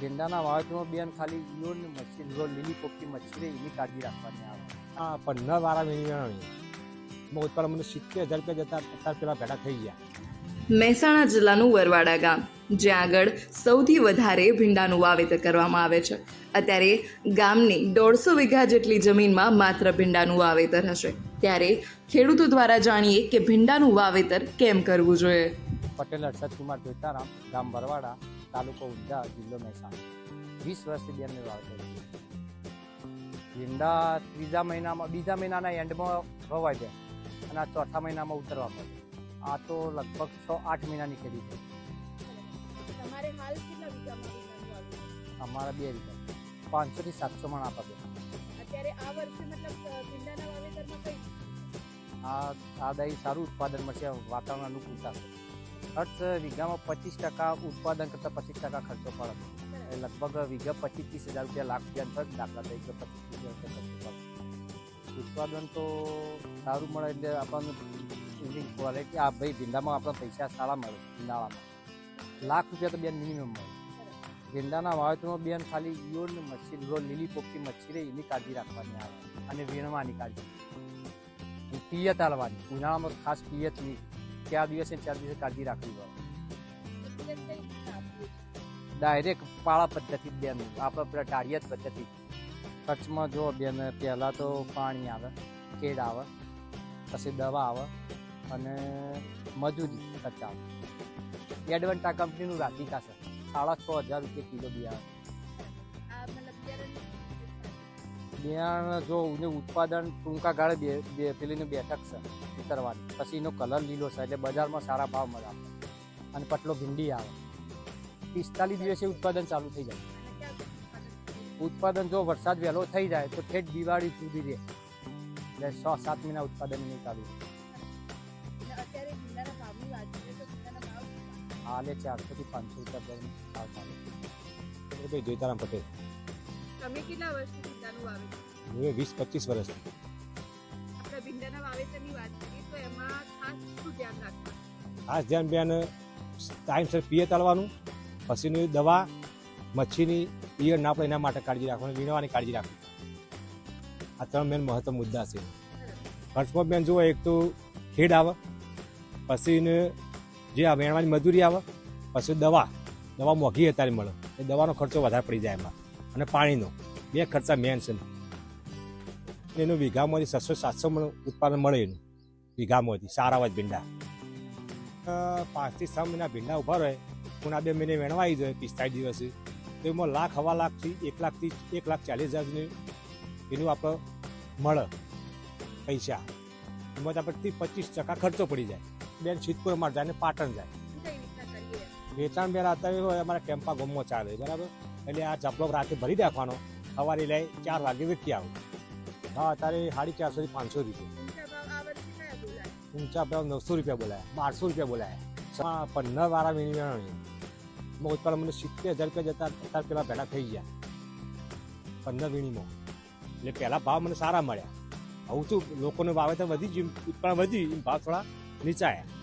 ભીંડાના વાવેતરમાં બેન ખાલી ઈયો ને મચ્છી લીલી પોપટી મચ્છી રહે એની કાળજી રાખવાની આવે. આ 15 વાળા મિનિમમ ઉત્પાદન મને 70,000 રૂપિયા જતા અત્યારે પેલા ભેડા થઈ ગયા. મહેસાણા જિલ્લાનું વરવાડા ગામ, જ્યાં આગળ સૌથી વધારે ભીંડાનું વાવેતર કરવામાં આવે છે. અત્યારે ગામની 150 વીઘા જેટલી જમીનમાં માત્ર ભીંડાનું વાવેતર હશે. ત્યારે ખેડૂતો દ્વારા જાણીએ કે ભીંડાનું વાવેતર કેમ કરવું જોઈએ. પટેલ હર્ષદ કુમાર જોઈતારામ, ગામ બરવાડા, તાલુકો ઊંઝા, જિલ્લો મહેસાણા. 20 વર્ષથી બેનને વાવેતર કર્યું. ભીંડા બીજા મહિનાના એન્ડમાં વવાય છે અને આ ચોથા મહિનામાં ઉતરવા પડે. આ તો લગભગ 6-8 મહિનાની ખેતી છે. અમારા 2 વીઘા 500 થી 700 મણ આપે. આ દહીં સારું ઉત્પાદન મળશે, વાતાવરણ અનુકૂળતા છે. ખર્ચ વીઘામાં 25% ઉત્પાદન કરતાં 25% ખર્ચો પડે. લગભગ વીઘા 25-30 હજાર રૂપિયા, લાખ રૂપિયા થશે દાખલા તરીકે 25-30 હજાર રૂપિયા ખર્ચો પડે. ઉત્પાદન તો સારું મળે એટલે આપણને એની ક્વોલિટી આ ભાઈ ભીંડામાં આપણને પૈસા સારા મળે. ભીંડાળામાં લાખ રૂપિયા તો બેન મિનિમમ મળે. ભીંડાના વાવેતરમાં બેન ખાલી ઈયો ને મચ્છી લીલી પોપટી મચ્છી રહે એની કાળજી રાખવાની આવે અને વીણવાની કાળજી, પિયત આલવાની. ઉનાળામાં ખાસ પિયત નહીં, 4 દિવસે કાળજી રાખવી પડે. ડાયરેક્ટ પાળા પદ્ધતિ બેન, આપણે પેલા ટાળિયાત પદ્ધતિ. ખર્ચમાં જો બેન પહેલાં તો પાણી આવે, કેડ આવે, પછી દવા આવે અને મજૂરી ખર્ચ આવે. એડવન્ટા કંપનીનું રાધિકા છે, 6,500 રૂપિયા કિલો બિયારણ. બિયારણ જો ઉત્પાદન ટૂંકા ગાળે પેલીનું બેઠક છે ઉતરવાની, પછી એનો કલર લીલો છે એટલે બજારમાં સારા ભાવ મળે આપણે. અને પટલો ભીંડી આવે. 45 દિવસે ઉત્પાદન ચાલુ થઈ જાય. ઉત્પાદન જો વરસાદ વહેલો થઈ જાય તો ઠેઠ દિવાળી સુધી રહે, એટલે 6-7 મહિના ઉત્પાદન નહીં ચાલુ. હાલે 400 થી 500 રૂપિયા ભાવ ચાલે. ભાઈ જોઈતારામ પટેલ. તમે કેટલા વર્ષથી ભીંડાનું વાવેતર? હું 20-25 વર્ષથી. આપણે ભીંડાના વાવેતરની વાત કરીએ તો એમાં ખાસ શું ધ્યાન રાખવું? ખાસ ધ્યાન બેન ટાઈમસર પિયત આલવાનું, પછીની દવા, મચ્છીની ઈયળ ના પડે એના માટે કાળજી રાખવાની, વીણવાની કાળજી રાખવી. આ 3 મેન મહત્વ મુદ્દા છે. ખર્ચમાં બેન જુઓ, એક તો ખેડ આવે, પછીને જે આ વીણવાની મજૂરી આવે, પછી દવા મોંઘી અત્યારે મળે, એ દવાનો ખર્ચો વધારે પડી જાય એમાં, અને પાણીનો 2 ખર્ચા મેન છે. એનું વીઘામાંથી 600-700 મણ ઉત્પાદન મળે. એનું વીઘામાંથી સારા હોય ભીંડા. 5 થી 6 મહિના ભીંડા ઉભા રહે, પૂના 2 મહિને વેણવા આવી જાય 45 દિવસે, તો એમાં લાખ-1.5 લાખથી 1,40,000 એનું આપણે મળે પૈસા. એમાં આપણે 25% ખર્ચો પડી જાય. બેન સિદ્ધપુરમાં જાય ને પાટણ જાય. વેચાણ બેન અત્યારે અમારા કેમ્પા ગામમાં ચાલે, બરાબર. એટલે આ ચપલો રાતે ભરી રાખવાનો, સવારે લઈ 4 વાગે વેચી આવું. હા, અત્યારે 450 થી 500 રૂપિયા. ઊંચા ભાવ 900 રૂપિયા બોલાયા, 1200 રૂપિયા બોલાયા. 15 વાળા મિનિમમ ઉત્પાદન મને 70,000 રૂપિયા જતા અત્યારે પેલા ભેડા થઈ ગયા 15 વીણીમાં. એટલે પહેલાં ભાવ મને સારા મળ્યા. આવું છું, લોકોને વાવેતર વધી ગયું, ઉત્પાદન વધી, ભાવ થોડા નીચા આવ્યા.